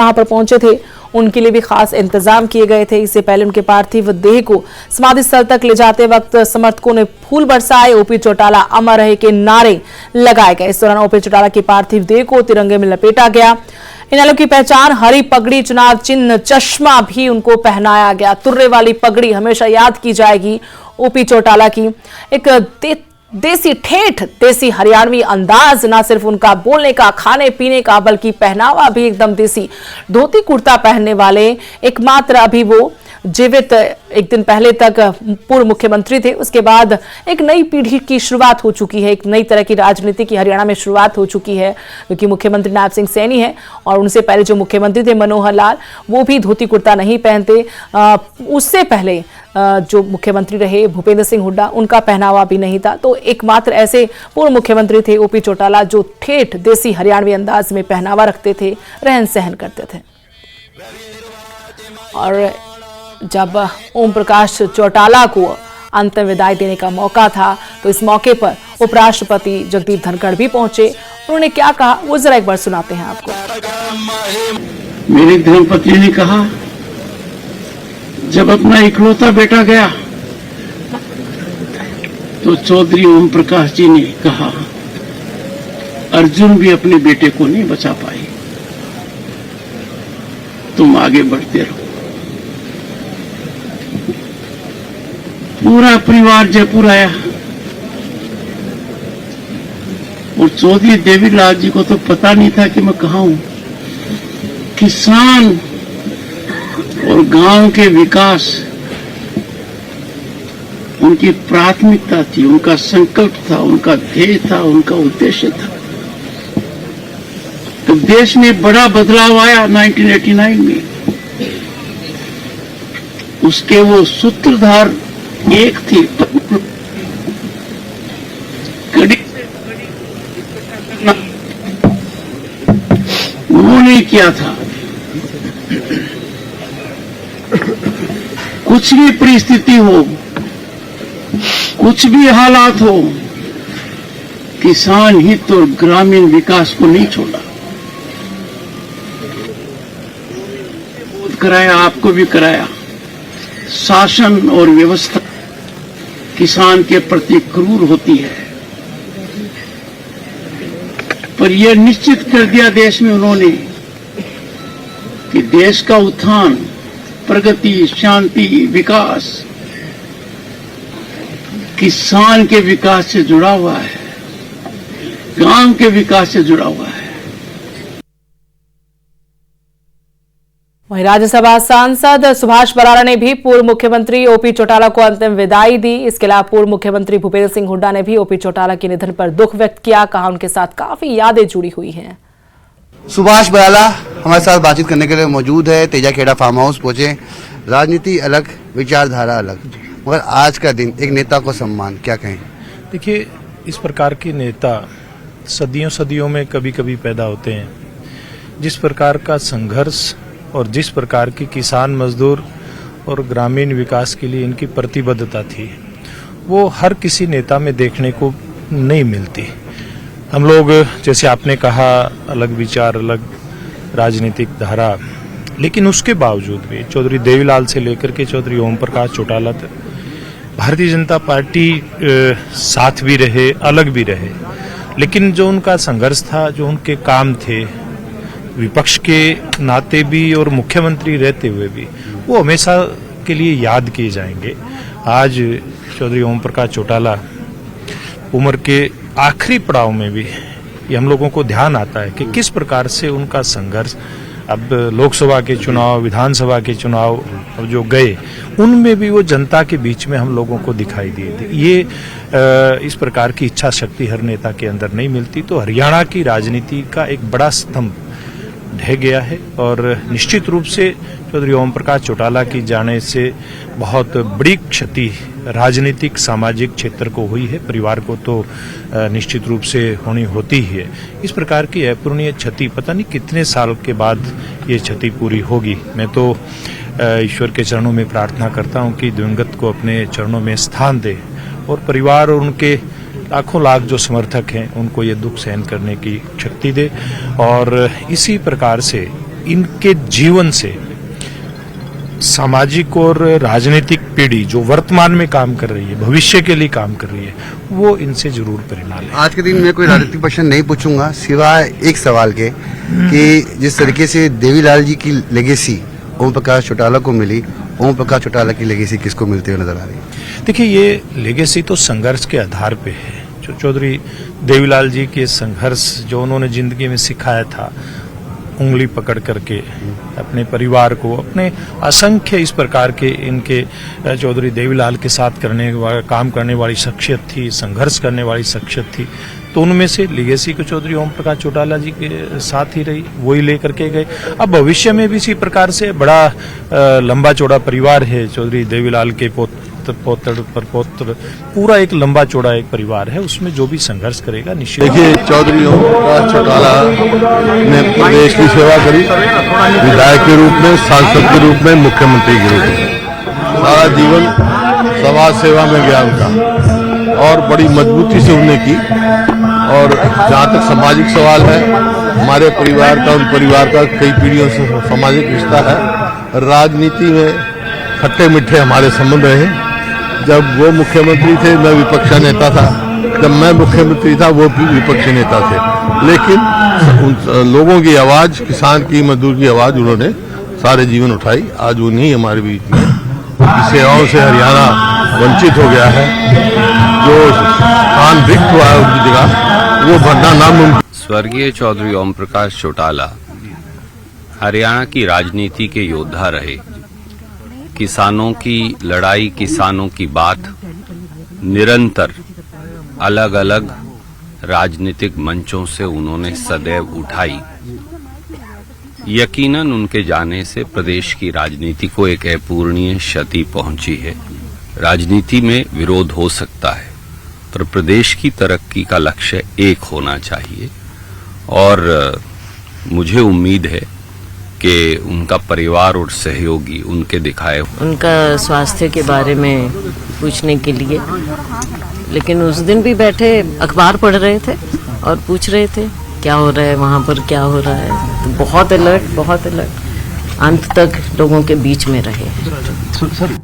वहां पर पहुंचे थे उनके लिए भी खास इंतजाम किए गए थे। इससे पहले उनके पार्थिव देह को समाधि स्थल तक ले जाते वक्त समर्थकों ने फूल बरसाए, ओपी चौटाला अमर रहे के नारे लगाए गए। इस दौरान ओपी चौटाला की पार्थिव देह को तिरंगे में लपेटा गया। इनेलो की पहचान हरी पगड़ी, चुनाव चिन्ह, चश्मा भी उनको पहनाया गया। तुर्रे वाली पगड़ी हमेशा याद की जाएगी ओपी चौटाला की। एक देसी ठेठ, देसी हरियाणवी अंदाज, ना सिर्फ उनका बोलने का, खाने पीने का, बल्कि पहनावा भी एकदम देसी। धोती कुर्ता पहनने वाले एकमात्र अभी वो जीवित एक दिन पहले तक पूर्व मुख्यमंत्री थे। उसके बाद एक नई पीढ़ी की शुरुआत हो चुकी है, एक नई तरह की राजनीति की हरियाणा में शुरुआत हो चुकी है, क्योंकि मुख्यमंत्री नायब सिंह सैनी है और उनसे पहले जो मुख्यमंत्री थे मनोहर लाल, वो भी धोती कुर्ता नहीं पहनते। उससे पहले जो मुख्यमंत्री रहे भूपेंद्र सिंह हुड्डा, उनका पहनावा भी नहीं था। तो एकमात्र ऐसे पूर्व मुख्यमंत्री थे ओपी चौटाला जो ठेठ देसी हरियाणवी अंदाज में पहनावा रखते थे, रहन सहन करते थे। और जब ओम प्रकाश चौटाला को अंतिम विदाई देने का मौका था, तो इस मौके पर उपराष्ट्रपति जगदीप धनखड़ भी पहुंचे। उन्होंने क्या कहा वो जरा एक बार सुनाते हैं आपको। मेरे धर्मपत्नी ने कहा, जब अपना इकलौता बेटा गया तो चौधरी ओम प्रकाश जी ने कहा, अर्जुन भी अपने बेटे को नहीं बचा पाई, तुम आगे बढ़ते रहो। पूरा परिवार जयपुर आया और चौधरी देवीलाल जी को तो पता नहीं था कि मैं कहाँ हूं। किसान और गांव के विकास उनकी प्राथमिकता थी, उनका संकल्प था, उनका ध्येय था, उनका उद्देश्य था। तो देश में बड़ा बदलाव आया 1989 में। उसके वो सूत्रधार एक थी, उन्होंने किया था। कुछ भी परिस्थिति हो, कुछ भी हालात हो, किसान हित और ग्रामीण विकास को नहीं छोड़ा। बोध कराया, आपको भी कराया। शासन और व्यवस्था किसान के प्रति क्रूर होती है, पर यह निश्चित कर दिया देश में उन्होंने कि देश का उत्थान, प्रगति, शांति, विकास किसान के विकास से जुड़ा हुआ है, गांव के विकास से जुड़ा हुआ है। वहीं राज्यसभा सांसद सुभाष बराला ने भी पूर्व मुख्यमंत्री ओपी चौटाला को अंतिम विदाई दी। इसके अलावा पूर्व मुख्यमंत्री भूपेंद्र सिंह हुड्डा ने भी ओपी चौटाला के निधन पर दुख व्यक्त किया। कहा उनके साथ काफी यादें जुड़ी हुई हैं। सुभाष बराला हमारे साथ बातचीत करने के लिए मौजूद है। तेजाखेड़ा फार्म हाउस पहुंचे। राजनीति अलग, विचारधारा अलग, मगर आज का दिन एक नेता को सम्मान, क्या कहें? देखिए, इस प्रकार के नेता सदियों सदियों में कभी कभी पैदा होते हैं। जिस प्रकार का संघर्ष और जिस प्रकार की किसान, मजदूर और ग्रामीण विकास के लिए इनकी प्रतिबद्धता थी, वो हर किसी नेता में देखने को नहीं मिलती। हम लोग, जैसे आपने कहा, अलग विचार, अलग राजनीतिक धारा, लेकिन उसके बावजूद भी चौधरी देवीलाल से लेकर के चौधरी ओम प्रकाश चौटाला तक भारतीय जनता पार्टी साथ भी रहे, अलग भी रहे, लेकिन जो उनका संघर्ष था, जो उनके काम थे, विपक्ष के नाते भी और मुख्यमंत्री रहते हुए भी, वो हमेशा के लिए याद किए जाएंगे। आज चौधरी ओम प्रकाश चौटाला उम्र के आखिरी पड़ाव में भी ये हम लोगों को ध्यान आता है कि किस प्रकार से उनका संघर्ष, अब लोकसभा के चुनाव, विधानसभा के चुनाव जो गए, उनमें भी वो जनता के बीच में हम लोगों को दिखाई दिए थे। ये इस प्रकार की इच्छा शक्ति हर नेता के अंदर नहीं मिलती। तो हरियाणा की राजनीति का एक बड़ा स्तंभ ढह गया है और निश्चित रूप से चौधरी ओम प्रकाश चौटाला की जाने से बहुत बड़ी क्षति राजनीतिक, सामाजिक क्षेत्र को हुई है। परिवार को तो निश्चित रूप से होनी होती ही है। इस प्रकार की अपूरणीय क्षति पता नहीं कितने साल के बाद ये क्षति पूरी होगी। मैं तो ईश्वर के चरणों में प्रार्थना करता हूँ कि दिवंगत को अपने चरणों में स्थान दे और परिवार और उनके लाखों लाख जो समर्थक हैं उनको ये दुख सहन करने की शक्ति दे। और इसी प्रकार से इनके जीवन से सामाजिक और राजनीतिक पीढ़ी जो वर्तमान में काम कर रही है, भविष्य के लिए काम कर रही है, वो इनसे जरूर प्रेरणा ले। आज के दिन मैं कोई राजनीतिक प्रश्न नहीं पूछूंगा सिवाय एक सवाल के कि जिस तरीके से देवीलाल जी की लेगेसी ओम प्रकाश चौटाला को मिली, ओम प्रकाश चौटाला की लेगेसी किसको मिलते हुए नजर आ रही है? देखिए, ये लेगेसी तो संघर्ष के आधार पे है। जो चौधरी देवीलाल जी के संघर्ष जो उन्होंने जिंदगी में सिखाया था, उंगली पकड़ करके अपने परिवार को, अपने असंख्य इस प्रकार के इनके चौधरी देवीलाल के साथ काम करने वाली शख्सियत थी, संघर्ष करने वाली शख्सियत थी, तो उनमें से लेगेसी को चौधरी ओम प्रकाश चौटाला जी के साथ ही रही, वही लेकर के गए। अब भविष्य में भी इसी प्रकार से बड़ा लंबा चौड़ा परिवार है चौधरी देवीलाल के पौत्र, पूरा एक लंबा चौड़ा एक परिवार है, उसमें जो भी संघर्ष करेगा निश्चित। देखिए, चौधरी ओम प्रकाश चौटाला ने प्रदेश की सेवा करी, विधायक के रूप में, सांसद के रूप में, मुख्यमंत्री के रूप में, सारा जीवन समाज सेवा में गया उनका और बड़ी मजबूती से उन्हें की। और जहाँ तक सामाजिक सवाल है, हमारे परिवार का, उन परिवार का कई पीढ़ियों से सामाजिक रिश्ता है। राजनीति में खट्टे मीठे हमारे संबंध रहे। जब वो मुख्यमंत्री थे, मैं विपक्ष नेता था, जब मैं मुख्यमंत्री था वो भी विपक्षी नेता थे, लेकिन लोगों की आवाज, किसान की, मजदूर की आवाज उन्होंने सारे जीवन उठाई। आज वो नहीं हमारे बीच में, सेवाओं से हरियाणा वंचित हो गया है। जो स्थान रिक्त हुआ है उनकी जगह, वो भरना नामुमकिन। स्वर्गीय चौधरी ओम प्रकाश चौटाला हरियाणा की राजनीति के योद्धा रहे। किसानों की लड़ाई, किसानों की बात निरंतर अलग अलग राजनीतिक मंचों से उन्होंने सदैव उठाई। यकीनन उनके जाने से प्रदेश की राजनीति को एक अपूरणीय क्षति पहुंची है। राजनीति में विरोध हो सकता है, पर प्रदेश की तरक्की का लक्ष्य एक होना चाहिए और मुझे उम्मीद है कि उनका परिवार और सहयोगी उनके दिखाए उनका स्वास्थ्य के बारे में पूछने के लिए, लेकिन उस दिन भी बैठे अखबार पढ़ रहे थे और पूछ रहे थे क्या हो रहा है वहाँ पर, क्या हो रहा है। तो बहुत अलर्ट अंत तक लोगों के बीच में रहे।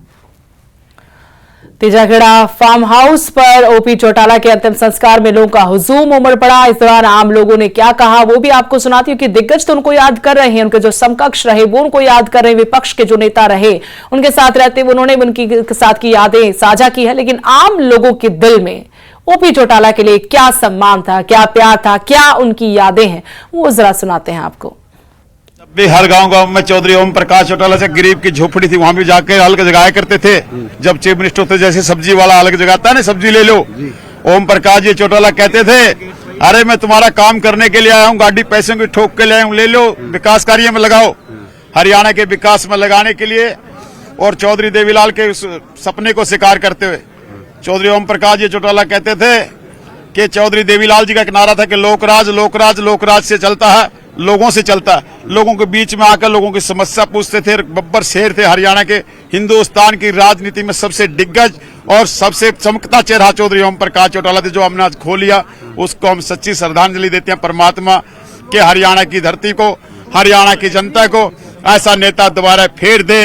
तेजाखेड़ा फार्म हाउस पर ओपी चौटाला के अंतिम संस्कार में लोगों का हुजूम उमड़ पड़ा। इस दौरान आम लोगों ने क्या कहा वो भी आपको सुनाती हूँ कि दिग्गज तो उनको याद कर रहे हैं, उनके जो समकक्ष रहे वो उनको याद कर रहे हैं, विपक्ष के जो नेता रहे उनके साथ रहते हुए उन्होंने उनकी साथ की यादें साझा की है। लेकिन आम लोगों के दिल में ओपी चौटाला के लिए क्या सम्मान था, क्या प्यार था, क्या उनकी यादें हैं, वो जरा सुनाते हैं आपको। भी हर गांव में चौधरी ओम प्रकाश चौटाला से गरीब की झोपड़ी थी, वहां भी जाकर अलग जगाया करते थे। जब चीफ मिनिस्टर होते, जैसे सब्जी वाला अलग जगाता है ना, सब्जी ले लो, ओम प्रकाश जी चौटाला कहते थे, अरे मैं तुम्हारा काम करने के लिए आया हूँ, गाड़ी पैसे की ठोक के ले आया हूँ, ले लो, विकास कार्य में लगाओ, हरियाणा के विकास में लगाने के लिए। और चौधरी देवीलाल के उस सपने को साकार करते हुए चौधरी ओम प्रकाश जी चौटाला कहते थे कि चौधरी देवीलाल जी का एक नारा था कि लोकराज लोकराज लोकराज से चलता है, लोगों से चलता है। लोगों के बीच में आकर लोगों की समस्या पूछते थे। बब्बर शेर थे हरियाणा के, हिंदुस्तान की राजनीति में सबसे दिग्गज और सबसे चमकता चेहरा चौधरी ओम प्रकाश चौटाला थे, जो हमने आज खो लिया। उसको हम सच्ची श्रद्धांजलि देते हैं परमात्मा के, हरियाणा की धरती को, हरियाणा की जनता को ऐसा नेता दोबारा फेर दे।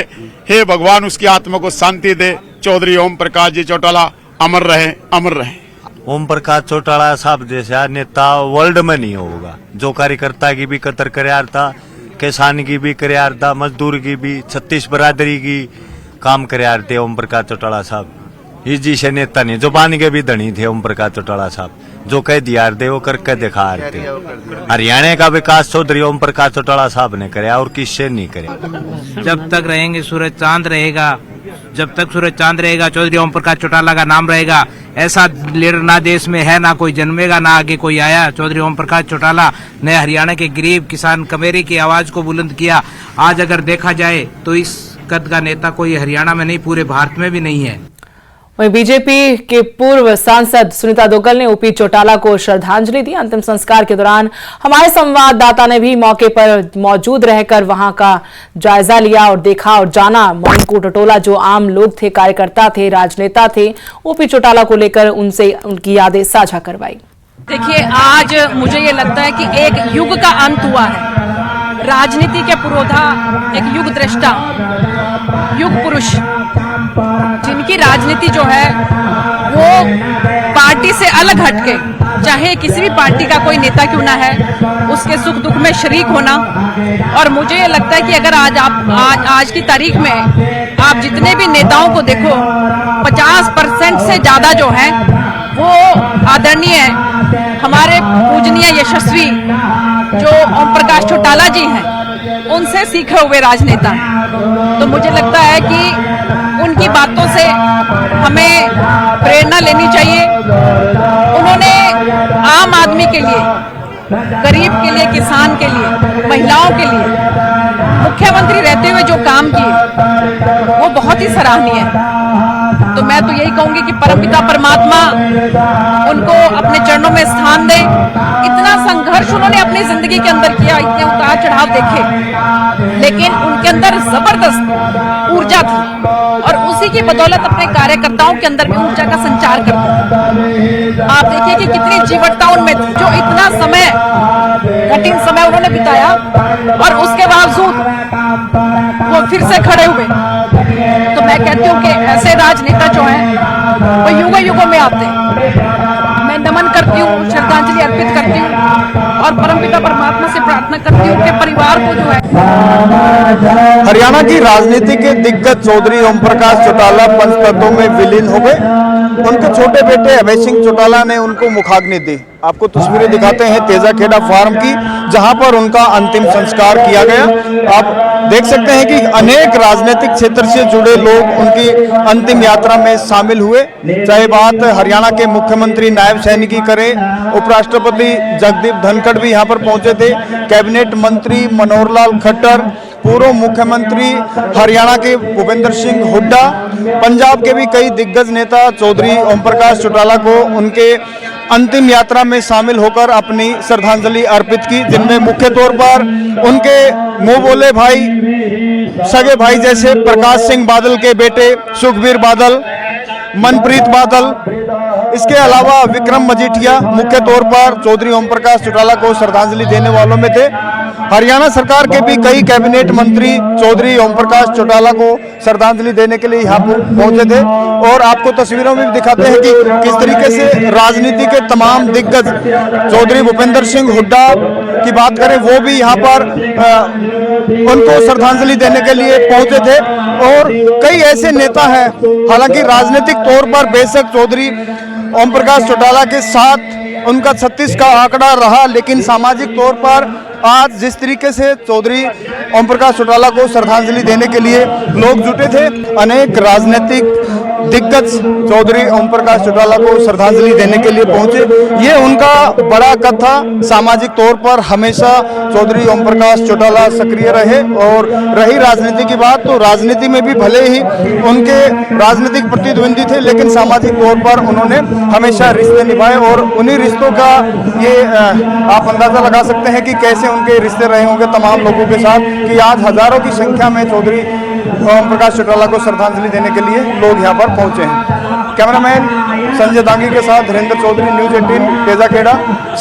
हे भगवान, उसकी आत्मा को शांति दे। चौधरी ओम प्रकाश जी चौटाला अमर रहे, अमर रहे। ओम प्रकाश चौटाला साहब जैसा नेता वर्ल्ड में नहीं होगा, जो कार्यकर्ता की भी कदर करार था, किसान की भी करार था, मजदूर की भी, 36 बरादरी की काम करार थे ओम प्रकाश चौटाला साहब। इस जी से नेता नहीं, जुबान के भी धनी थे ओम प्रकाश चौटाला साहब, जो कह दिया थे वो करके दिखा थे। हरियाणा का विकास चौधरी ओम प्रकाश चौटाला साहब ने कराया और किससे नहीं कराया। जब तक रहेंगे सूरज चांद रहेगा, जब तक सूरज चांद रहेगा चौधरी ओम प्रकाश चौटाला का नाम रहेगा। ऐसा लीडर ना देश में है, ना कोई जन्मेगा, ना आगे कोई आया। चौधरी ओम प्रकाश चौटाला ने हरियाणा के गरीब किसान कमेरे की आवाज को बुलंद किया। आज अगर देखा जाए तो इस कद का नेता कोई हरियाणा में नहीं, पूरे भारत में भी नहीं है। वहीं बीजेपी के पूर्व सांसद सुनीता दुग्गल ने ओपी चौटाला को श्रद्धांजलि दी। अंतिम संस्कार के दौरान हमारे संवाददाता ने भी मौके पर मौजूद रहकर वहां का जायजा लिया और देखा और जाना। मोइनको टटोला जो आम लोग थे, कार्यकर्ता थे, राजनेता थे, ओपी चौटाला को लेकर उनसे उनकी यादें साझा करवाई। देखिए, आज मुझे ये लगता है कि एक युग का अंत हुआ है राजनीति के पुरोधा, एक युग दृष्टा, युग पुरुष, जिनकी राजनीति जो है वो पार्टी से अलग हटके, चाहे किसी भी पार्टी का कोई नेता क्यों ना है, उसके सुख दुख में शरीक होना। और मुझे ये लगता है कि अगर आज की तारीख में आप जितने भी नेताओं को देखो, 50% से ज्यादा जो है वो आदरणीय हमारे पूजनीय यशस्वी जो ओम प्रकाश चौटाला जी हैं, उनसे सीखे हुए राजनेता। तो मुझे लगता है कि उनकी बातों से हमें प्रेरणा लेनी चाहिए। उन्होंने आम आदमी के लिए, गरीब के लिए, किसान के लिए, महिलाओं के लिए मुख्यमंत्री रहते हुए जो काम किए वो बहुत ही सराहनीय है। तो मैं तो यही कहूंगी कि परमपिता परमात्मा उनको अपने चरणों में स्थान दे। इतना संघर्ष उन्होंने अपनी जिंदगी के अंदर किया, इतने उतार चढ़ाव देखे, लेकिन उनके अंदर जबरदस्त ऊर्जा थी और उसी की बदौलत अपने कार्यकर्ताओं के अंदर भी ऊर्जा का संचार करते। आप देखिए कि कितनी जीवटता उनमें थी, जो इतना समय, कठिन समय उन्होंने बिताया और उसके बावजूद वो फिर से खड़े हुए। तो मैं कहती हूँ कि ऐसे राजनेता जो हैं वो युगों युगों में आते हैं। मैं नमन करती हूँ, श्रद्धांजलि अर्पित करती हूँ और परमपिता परमात्मा से प्रार्थना करती हूँ कि परिवार को जो है। हरियाणा की राजनीति के दिग्गज चौधरी ओम प्रकाश चौटाला पंचतत्वों में विलीन हो गए। उनके छोटे बेटे अभय सिंह चौटाला ने उनको मुखाग्नि दी। आपको तस्वीरें दिखाते हैं तेजाखेड़ा फार्म की, जहां पर उनका अंतिम संस्कार किया गया। आप देख सकते हैं कि अनेक राजनीतिक क्षेत्र से जुड़े लोग उनकी अंतिम यात्रा में शामिल हुए। चाहे बात हरियाणा के मुख्यमंत्री नायब सैनी की करें, उपराष्ट्रपति जगदीप धनखड़ भी यहां पर पहुंचे थे, कैबिनेट मंत्री मनोहर लाल खट्टर, पूर्व मुख्यमंत्री हरियाणा के भूपेंद्र सिंह हुड्डा, पंजाब के भी कई दिग्गज नेता चौधरी ओम प्रकाश चौटाला को उनके अंतिम यात्रा में शामिल होकर अपनी श्रद्धांजलि अर्पित की, जिनमें मुख्य तौर पर उनके मुंह बोले भाई, सगे भाई जैसे प्रकाश सिंह बादल के बेटे सुखबीर बादल, मनप्रीत बादल, इसके अलावा विक्रम मजीठिया मुख्य तौर पर चौधरी ओम प्रकाश चौटाला को श्रद्धांजलि देने वालों में थे। हरियाणा सरकार के भी कई कैबिनेट मंत्री चौधरी ओम प्रकाश चौटाला को श्रद्धांजलि देने के लिए यहाँ पहुंचे थे। और आपको तस्वीरों में भी दिखाते हैं कि किस तरीके से राजनीति के तमाम दिग्गज, चौधरी भूपेंद्र सिंह हुड्डा की बात करें, वो भी यहाँ पर उनको श्रद्धांजलि देने के लिए पहुंचे थे। और कई ऐसे नेता हैं, हालांकि राजनीतिक तौर पर बेशक चौधरी ओम प्रकाश चौटाला के साथ उनका 36 का आंकड़ा रहा, लेकिन सामाजिक तौर पर आज जिस तरीके से चौधरी ओम प्रकाश चौटाला को श्रद्धांजलि देने के लिए लोग जुटे थे, अनेक राजनीतिक दिग्गज चौधरी ओम प्रकाश चौटाला को श्रद्धांजलि देने के लिए पहुंचे। ये उनका बड़ा कद था। सामाजिक तौर पर हमेशा चौधरी ओम प्रकाश चौटाला सक्रिय रहे। और रही राजनीति की बात, तो राजनीति में भी भले ही उनके राजनीतिक प्रतिद्वंदी थे, लेकिन सामाजिक तौर पर उन्होंने हमेशा रिश्ते निभाए। और उन्हीं रिश्तों का ये आप अंदाजा लगा सकते हैं कि कैसे उनके रिश्ते रहे होंगे तमाम लोगों के साथ, कि आज हजारों की संख्या में चौधरी ओम प्रकाश चौटाला को श्रद्धांजलि देने के लिए लोग यहाँ पर पहुंचे हैं। कैमरामैन संजय दांगी के साथ धीरेन्द्र चौधरी, न्यूज़ 18 तेजाखेड़ा।